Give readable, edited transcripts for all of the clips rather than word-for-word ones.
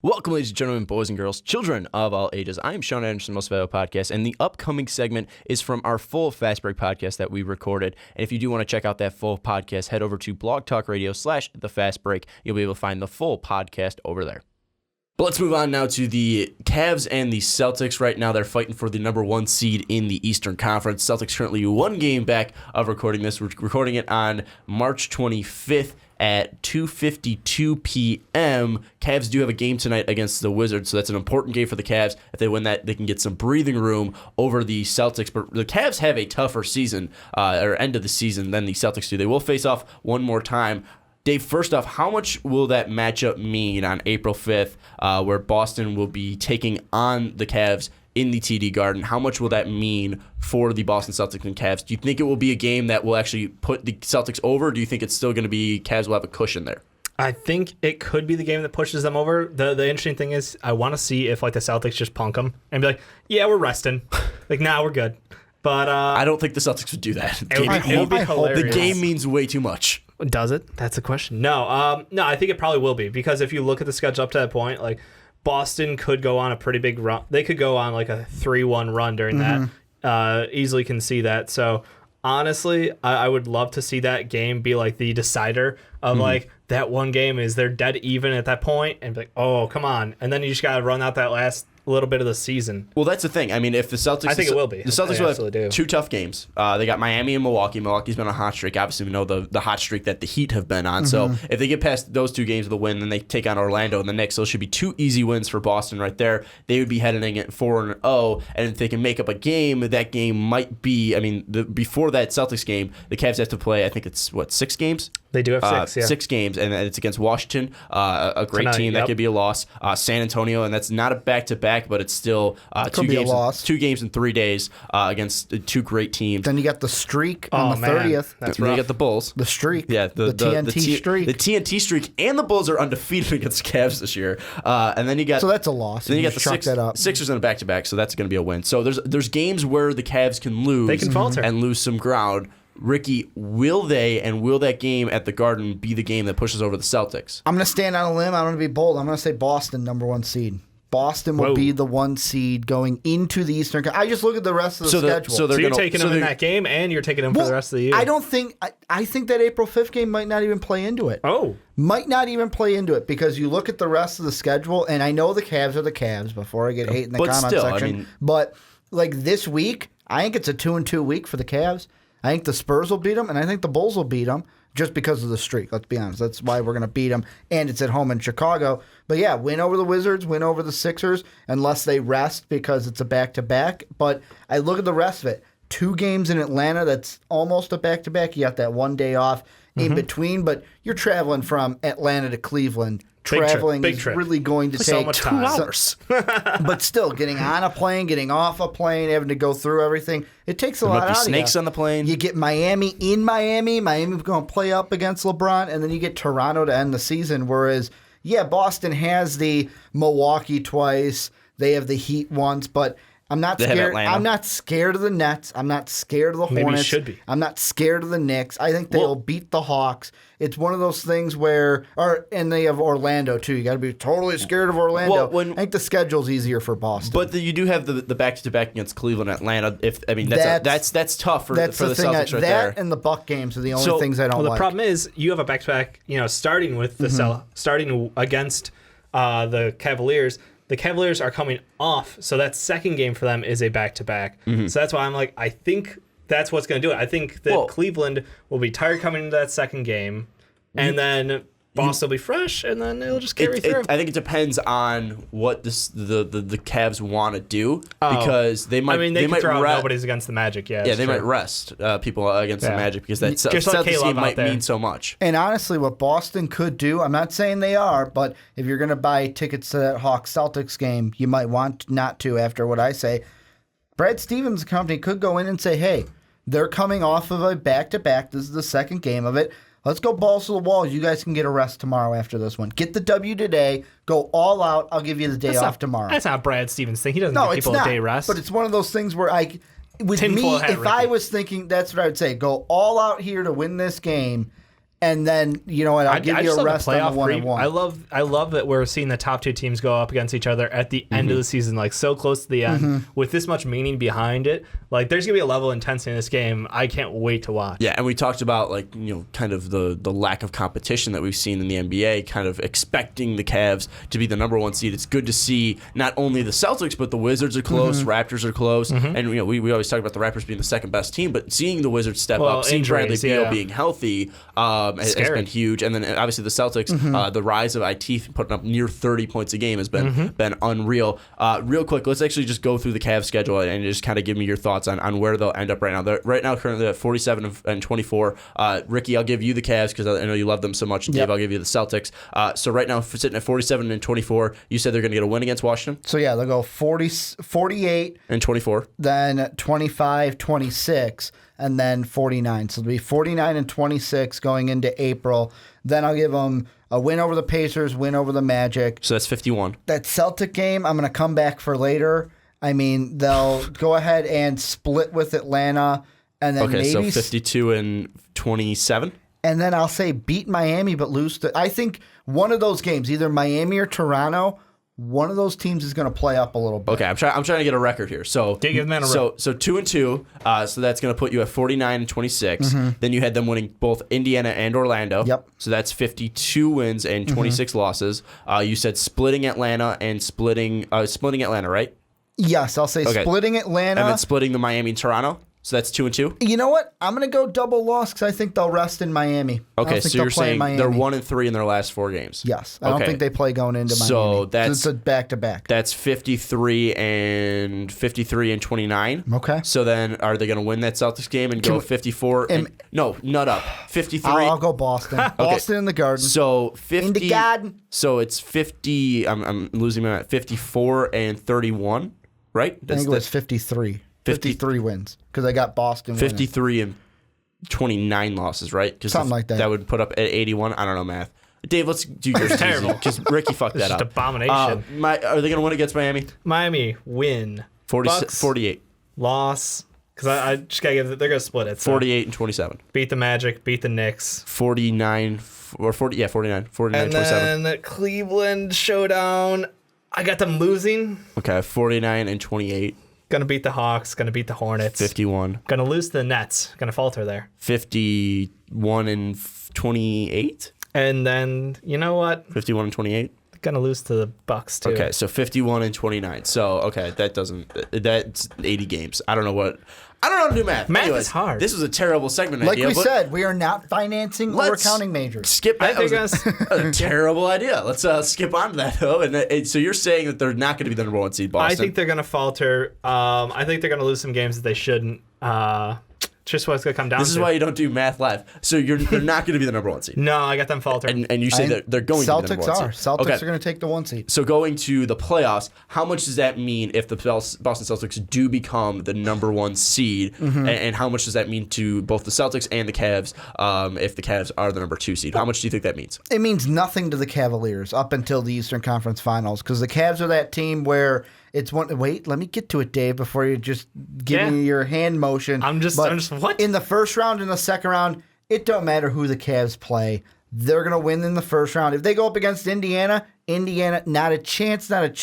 Welcome, ladies and gentlemen, boys and girls, children of all ages. I am Sean Anderson, Most Valuable Podcast, and the upcoming segment is from our full Fast Break podcast that we recorded. And if you do want to check out that full podcast, head over to Blog Talk Radio/The Fast Break. You'll be able to find the full podcast over there. But let's move on now to the Cavs and the Celtics. Right now, they're fighting for the number one seed in the Eastern Conference. Celtics currently one game back of recording this. We're recording it on March 25th. At 2:52 p.m., Cavs do have a game tonight against the Wizards, so that's an important game for the Cavs. If they win that, they can get some breathing room over the Celtics. But the Cavs have a tougher season, or end of the season, than the Celtics do. They will face off one more time. Dave, first off, how much will that matchup mean on April 5th, where Boston will be taking on the Cavs in the TD Garden? How much will that mean for the Boston Celtics and Cavs? Do you think it will be a game that will actually put the Celtics over, or do you think it's still going to be Cavs will have a cushion there? I think it could be the game that pushes them over. The interesting thing is I want to see if the Celtics just punk them and be like, yeah, we're resting. Nah, we're good. But I don't think the Celtics would do that. It would be hilarious. The game means way too much. Does it? That's the question. No, I think it probably will be, because if you look at the schedule up to that point, Boston could go on a pretty big run. They could go on a 3-1 run during that. Easily can see that. So honestly, I would love to see that game be the decider of that one game. Is they're dead even at that point and be like, oh, come on. And then you just got to run out that last little bit of the season. Well, that's the thing. I mean, if the Celtics... I think it will be. The Celtics will have two tough games. They got Miami and Milwaukee. Milwaukee's been on a hot streak. Obviously, we know the hot streak that the Heat have been on. So if they get past those two games with a win, then they take on Orlando and the Knicks. So it should be two easy wins for Boston right there. They would be heading at 4-0. And if they can make up a game, that game might be... I mean, before that Celtics game, the Cavs have to play, I think it's, 6 games? They do have 6, yeah. 6 games, and it's against Washington, a great Tonight, team. That could be a loss. San Antonio, and that's not a back-to-back, but it's still 2 games in 3 days against two great teams. Then you got the streak on the 30th. That's right. rough. You got the Bulls. The streak. Yeah, the TNT streak. The TNT streak, and the Bulls are undefeated against the Cavs this year. And then you got... So that's a loss. Then you got the Sixers in a back-to-back, so that's going to be a win. So there's games where the Cavs can lose. They can falter. And lose some ground. Ricky, will that game at the Garden be the game that pushes over the Celtics? I'm going to stand on a limb. I'm going to be bold. I'm going to say Boston, number 1 seed. Boston will be the 1 seed going into the Eastern. I just look at the rest of the schedule. So you're taking them in that game, and you're taking them for the rest of the year. I don't think. I think that April 5th game might not even play into it. Oh. Might not even play into it, because you look at the rest of the schedule, and I know the Cavs are the Cavs before I get hate in the comment section. But this week, I think it's a 2-2 week for the Cavs. I think the Spurs will beat them, and I think the Bulls will beat them just because of the streak. Let's be honest. That's why we're going to beat them, and it's at home in Chicago. But yeah, win over the Wizards, win over the Sixers, unless they rest because it's a back-to-back. But I look at the rest of it. 2 games in Atlanta, that's almost a back-to-back. You got that 1 day off in between, but you're traveling from Atlanta to Cleveland. Traveling is really going to take so much time. 2 hours. But still, getting on a plane, getting off a plane, having to go through everything, it takes a lot out of you. Snakes on the plane. You get Miami in Miami. Miami's going to play up against LeBron, and then you get Toronto to end the season. Whereas, yeah, Boston has the Milwaukee twice. They have the Heat once, but I'm not scared. I'm not scared of the Nets. I'm not scared of the Hornets. Maybe you should be. I'm not scared of the Knicks. I think they'll beat the Hawks. It's one of those things and they have Orlando too. You got to be totally scared of Orlando. I think the schedule's easier for Boston. But you do have the back-to-back against Cleveland, Atlanta. That's tough for the Celtics right there. That and the Buck games are the only things I don't like. The problem is you have a back-to-back. Starting with the starting against the Cavaliers. The Cavaliers are coming off, so that second game for them is a back-to-back. So that's why I'm I think that's what's going to do it. I think that Cleveland will be tired coming into that second game, and then Boston will be fresh, and then it'll just carry through. I think it depends on what the Cavs want to do, because they might. They might throw out nobody's against the Magic. Yeah, they might rest people against the Magic, because that Celtics game might mean so much. And honestly, what Boston could do, I'm not saying they are, but if you're going to buy tickets to that Hawks Celtics game, you might want not to after what I say. Brad Stevens' company could go in and say, hey, they're coming off of a back-to-back. This is the second game of it. Let's go balls to the wall. You guys can get a rest tomorrow after this one. Get the W today. Go all out. I'll give you the day off tomorrow. That's not Brad Stevens' thing. He doesn't give people a day rest. But it's one of those things where I was thinking, that's what I would say. Go all out here to win this game, And then, you know what, I'll give you a rest on the 1-1. I love that we're seeing the top two teams go up against each other at the end of the season, like so close to the end, with this much meaning behind it. Like, there's going to be a level of intensity in this game I can't wait to watch. Yeah, and we talked about, like, you know, kind of the lack of competition that we've seen in the NBA, kind of expecting the Cavs to be the number 1 seed. It's good to see not only the Celtics, but the Wizards are close, Raptors are close, and, you know, we always talk about the Raptors being the second best team, but seeing the Wizards step up, seeing Bradley Beal being healthy has been huge. And then obviously the Celtics, the rise of IT putting up near 30 points a game has been unreal. Real quick, let's actually just go through the Cavs schedule and just kind of give me your thoughts on where they'll end up right now. They're right now currently at 47-24. Ricky, I'll give you the Cavs because I know you love them so much. Dave, I'll give you the Celtics. So right now, sitting at 47-24, you said they're going to get a win against Washington? So yeah, they'll go 48-24. Then 25-26. And then 49. So it'll be 49-26 going into April. Then I'll give them a win over the Pacers, win over the Magic. So that's 51. That Celtic game, I'm going to come back for later. I mean, they'll go ahead and split with Atlanta. And then maybe so 52-27? And then I'll say beat Miami, but lose to... I think one of those games, either Miami or Toronto... One of those teams is going to play up a little bit. Okay, I'm trying to get a record here. So give them so 2-2. So that's going to put you at 49-26. Then you had them winning both Indiana and Orlando. Yep. So that's 52 wins and 26 losses. You said splitting Atlanta and splitting Atlanta, right? Yes, I'll say splitting Atlanta and then splitting the Miami and Toronto. So that's 2-2. You know what? I'm going to go double loss because I think they'll rest in Miami. Okay, so you're saying they're 1-3 in their last 4 games. Yes, I don't think they play going into Miami. So it's a back-to-back. That's 53-29. Okay. So then, are they going to win that Celtics game and go 54? No, nut up. 53. I'll go Boston. Boston in the Garden. So 50. In the Garden. So it's 50. I'm losing my mind. 54-31, right? I think it was 53. 53 wins because I got Boston 53 and 29 losses, right? Something like that. That would put up at 81. I don't know math. Dave, let's do yours. Terrible. Because Ricky fucked that up. Just abomination. Are they going to win against Miami? Miami win. 48. Loss. Because I just got to give it, they're going to split it. So. 48-27. Beat the Magic, beat the Knicks. 49. And 27. Then Cleveland showdown. I got them losing. Okay, 49-28. Gonna beat the Hawks. Gonna beat the Hornets. 51. Gonna lose to the Nets. Gonna falter there. 51-28. And then you know what? 51-28. Gonna lose to the Bucks too. Okay, so 51-29. So okay, that's 80 games. I don't know how to do math. Math Anyways, is hard. This was a terrible segment like idea. Like we said, we are not financing or accounting majors. Skip that. That was a terrible idea. Let's skip on to that, though. And so you're saying that they're not going to be the number 1 seed, Boston? I think they're going to falter. I think they're going to lose some games that they shouldn't. Just what it's going to come down to. This is why you don't do math live. So they're not going to be the number 1 seed. No, I got them faltering. And you say that they're going to be the number 1 seed. Celtics are going to take the 1 seed. So going to the playoffs, how much does that mean if the Boston Celtics do become the number 1 seed? And how much does that mean to both the Celtics and the Cavs if the Cavs are the number 2 seed? How much do you think that means? It means nothing to the Cavaliers up until the Eastern Conference Finals because the Cavs are that team where it's one. Wait, let me get to it, Dave, before you just give me your hand motion. I'm just what? In the first round and the second round, it don't matter who the Cavs play. They're going to win in the first round. If they go up against Indiana, not a chance that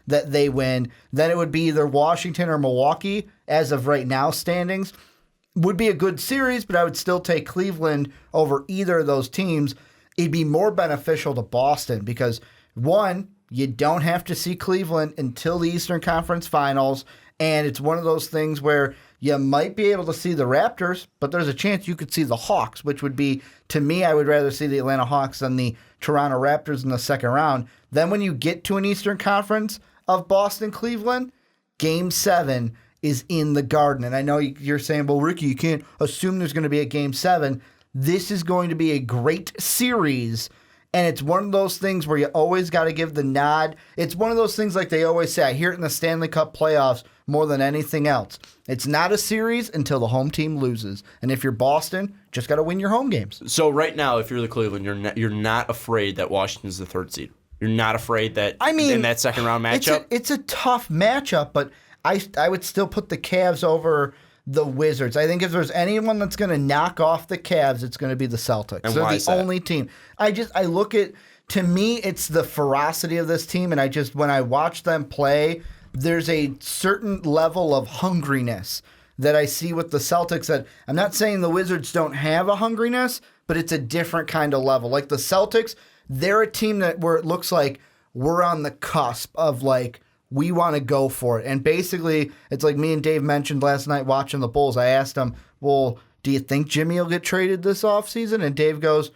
they win. Then it would be either Washington or Milwaukee, as of right now standings. Would be a good series, but I would still take Cleveland over either of those teams. It'd be more beneficial to Boston because, one, you don't have to see Cleveland until the Eastern Conference Finals, and it's one of those things where you might be able to see the Raptors, but there's a chance you could see the Hawks, which would be, to me, I would rather see the Atlanta Hawks than the Toronto Raptors in the second round. Then when you get to an Eastern Conference of Boston-Cleveland, Game 7 is in the Garden. And I know you're saying, well, Ricky, you can't assume there's going to be a Game 7. This is going to be a great series. And it's one of those things where you always got to give the nod. It's one of those things like they always say. I hear it in the Stanley Cup playoffs more than anything else. It's not a series until the home team loses. And if you're Boston, just got to win your home games. So right now, if you're the Cleveland, you're not afraid that Washington's the 3rd seed. You're not afraid that in that second round matchup? It's a tough matchup, but I would still put the Cavs over the Wizards. I think if there's anyone that's going to knock off the Cavs, it's going to be the Celtics. And they're why the is that? only team. I look at, to me, it's the ferocity of this team, and when I watch them play, there's a certain level of hungriness that I see with the Celtics that I'm not saying the Wizards don't have a hungriness, but it's a different kind of level. Like the Celtics, they're a team where it looks like we're on the cusp of like, we want to go for it. And basically, it's like me and Dave mentioned last night watching the Bulls. I asked him, well, do you think Jimmy will get traded this offseason? And Dave goes,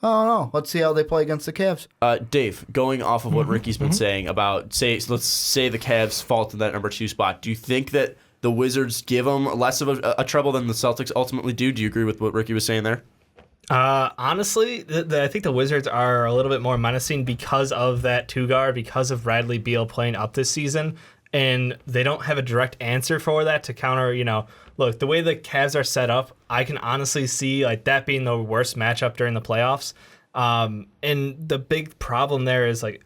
I don't know. Let's see how they play against the Cavs. Dave, going off of what Ricky's been saying about, let's say the Cavs fall to that number 2 spot, do you think that the Wizards give them less of a trouble than the Celtics ultimately do? Do you agree with what Ricky was saying there? Honestly, I think the Wizards are a little bit more menacing because of that 2-guard, because of Bradley Beal playing up this season, and they don't have a direct answer for that to counter, look, the way the Cavs are set up, I can honestly see like that being the worst matchup during the playoffs. And the big problem there is like,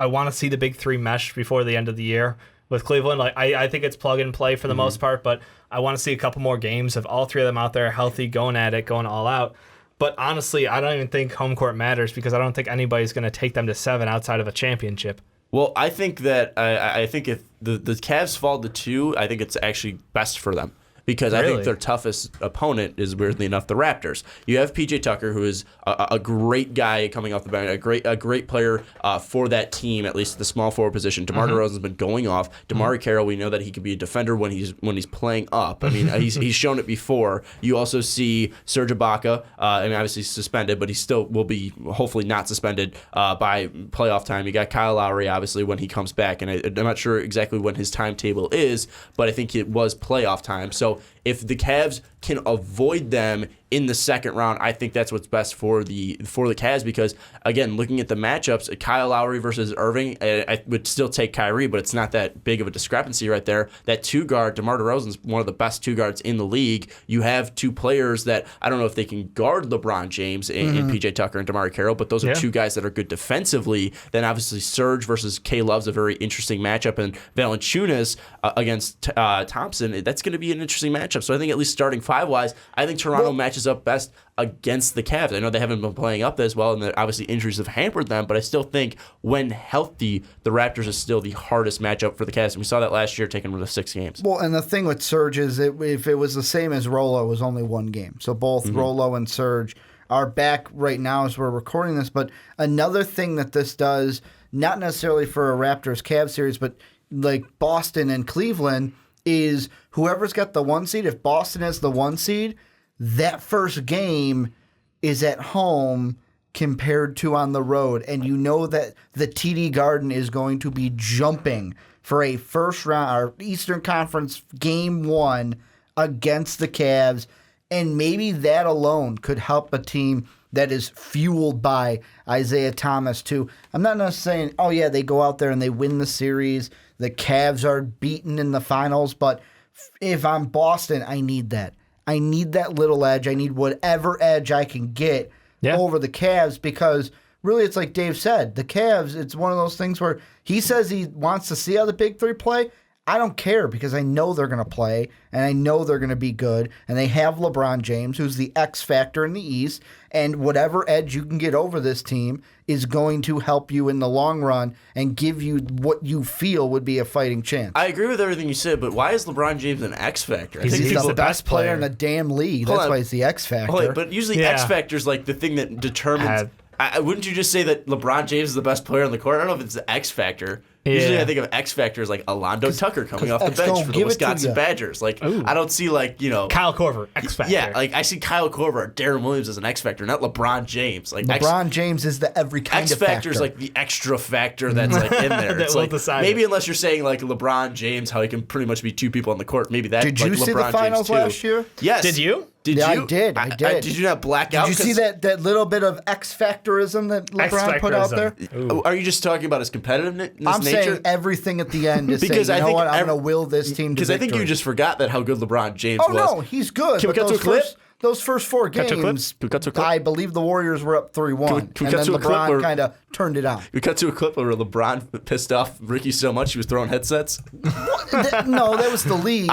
I want to see the big 3 mesh before the end of the year with Cleveland. Like I think it's plug and play for the most part, but I want to see a couple more games of all 3 of them out there healthy, going at it, going all out. But honestly, I don't even think home court matters because I don't think anybody's going to take them to 7 outside of a championship. Well, I think that I think if the Cavs fall to 2, I think it's actually best for them. Because I think their toughest opponent is, weirdly enough, the Raptors. You have PJ Tucker, who is a great guy coming off the bench, a great player for that team, at least at the small forward position. DeMar DeRozan's been going off. DeMar Carroll, we know that he could be a defender when he's playing up. I mean, he's shown it before. You also see Serge Ibaka, obviously suspended, but he still will be hopefully not suspended by playoff time. You got Kyle Lowry, obviously, when he comes back, and I'm not sure exactly when his timetable is, but I think it was playoff time. So if the Cavs can avoid them in the second round, I think that's what's best for the Cavs because, again, looking at the matchups, Kyle Lowry versus Irving, I would still take Kyrie, but it's not that big of a discrepancy right there. That 2-guard, DeMar DeRozan's one of the best 2-guards in the league. You have 2 players that I don't know if they can guard LeBron James in PJ Tucker and DeMar Carroll, but those are 2 guys that are good defensively. Then obviously Serge versus K Love's a very interesting matchup, and Valanciunas against Thompson, that's going to be an interesting matchup. So I think at least starting 5-wise, I think Toronto matches up best against the Cavs. I know they haven't been playing up as well, and obviously injuries have hampered them, but I still think when healthy, the Raptors is still the hardest matchup for the Cavs. And we saw that last year taking them to 6 games. Well, and the thing with Serge is if it was the same as Rolo, it was only 1 game. So both Rolo and Serge are back right now as we're recording this. But another thing that this does, not necessarily for a Raptors-Cavs series, but like Boston and Cleveland, is whoever's got the 1 seed, if Boston has the 1 seed, that first game is at home compared to on the road. And you know that the TD Garden is going to be jumping for a first round or Eastern Conference game 1 against the Cavs. And maybe that alone could help a team that is fueled by Isaiah Thomas too. I'm not necessarily saying, oh yeah, they go out there and they win the series. The Cavs are beaten in the finals, but if I'm Boston, I need that. I need that little edge. I need whatever edge I can get over the Cavs because really it's like Dave said, the Cavs, it's one of those things where he says he wants to see how the big 3 play. I don't care because I know they're going to play and I know they're going to be good. And they have LeBron James, who's the X factor in the East. And whatever edge you can get over this team is going to help you in the long run and give you what you feel would be a fighting chance. I agree with everything you said, but why is LeBron James an X factor? He's the best player in the damn league. That's why he's the X factor. But usually X factor is like the thing that determines. Wouldn't you just say that LeBron James is the best player on the court? I don't know if it's the X factor. Usually I think of X factor as like Alondo Tucker coming off the bench for the Wisconsin Badgers. Like I don't see like, Kyle Korver, X factor. Yeah, like I see Kyle Korver or Darren Williams as an X factor, not LeBron James. Like LeBron James is the every kind of factor. X factor is like the extra factor that's like in there. It's like maybe unless you're saying like LeBron James, how he can pretty much be 2 people on the court. Maybe that. Did you like see LeBron the finals James last year? Yes. Did you? Did you? I did. Did you not black out? Did you see that little bit of X factorism that LeBron put out there? Ooh. Are you just talking about his competitiveness I'm nature? saying everything at the end is because saying, I'm going to will this team to victory. Because I think you just forgot that how good LeBron James was. Oh, no, he's good. Can we cut to a clip? those first 4 games, I believe the Warriors were up 3-1. And then LeBron kind of turned it on. We cut to a clip where LeBron pissed off Ricky so much he was throwing headsets. No, that was the league.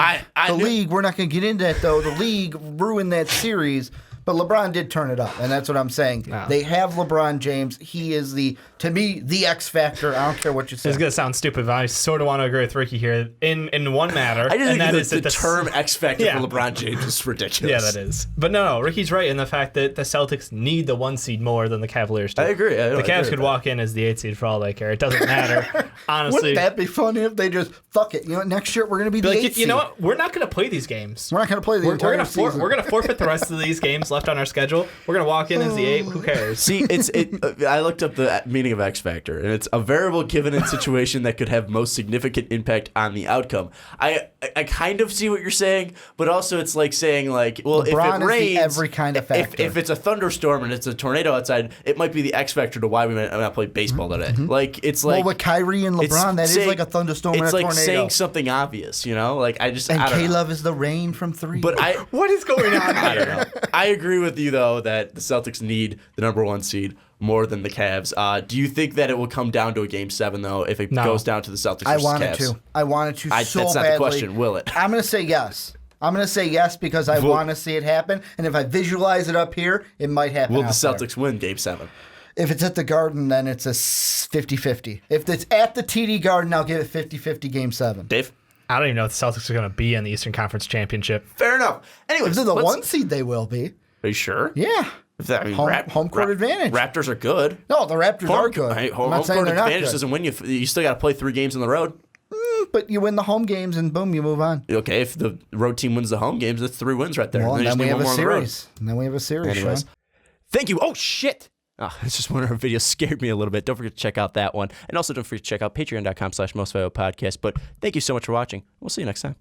League, we're not going to get into that, though. The league ruined that series. But LeBron did turn it up, and that's what I'm saying. No. They have LeBron James. He is, to me, the X factor. I don't care what you say. It's going to sound stupid, but I sort of want to agree with Ricky here in one matter. I just think the term X factor for LeBron James is ridiculous. Yeah, that is. But no, Ricky's right in the fact that the Celtics need the 1 seed more than the Cavaliers do. I agree. The Cavs could walk in as the 8 seed for all they care. It doesn't matter. Honestly. Wouldn't that be funny if they just, fuck it, next year we're going to be the 8 seed. You know what? We're not going to play these games. We're not going to play the entire season. We're going to forfeit the rest of these games left on our schedule. We're going to walk in as the 8. Who cares? See, I looked up the meaning of X factor, and it's a variable given in situation that could have most significant impact on the outcome. I kind of see what you're saying, but also it's like saying, like, well, LeBron if it rains, every kind of factor. If it's a thunderstorm and it's a tornado outside, it might be the X factor to why we might not play baseball today. Like, it's like, well, with Kyrie and LeBron, that is like a thunderstorm and a tornado. It's like saying something obvious, Like, I don't know. K-Love is the rain from 3. But what is going on here? I don't know. I agree with you, though, that the Celtics need the number 1 seed more than the Cavs. Do you think that it will come down to a Game 7, though, if it goes down to the Celtics versus Cavs? I want it to so that's not badly. The question, will it? I'm going to say yes. I'm going to say yes because I want to see it happen. And if I visualize it up here, it might happen. Will the Celtics win Game 7? If it's at the Garden, then it's a 50-50. If it's at the TD Garden, I'll give it 50-50 Game 7. Dave? I don't even know if the Celtics are going to be in the Eastern Conference Championship. Fair enough. Anyways, if they're the 1 seed, they will be. Are you sure? Yeah. Home court advantage. Raptors are good. No, the Raptors are good. Home court advantage doesn't win you. You still got to play 3 games on the road. But you win the home games and boom, you move on. Okay, if the road team wins the home games, that's 3 wins right there. Well, and then we have a series. Anyways, Sean. Thank you. Oh, shit. It's just one of our videos scared me a little bit. Don't forget to check out that one. And also don't forget to check out patreon.com/mostvaluablepodcast. But thank you so much for watching. We'll see you next time.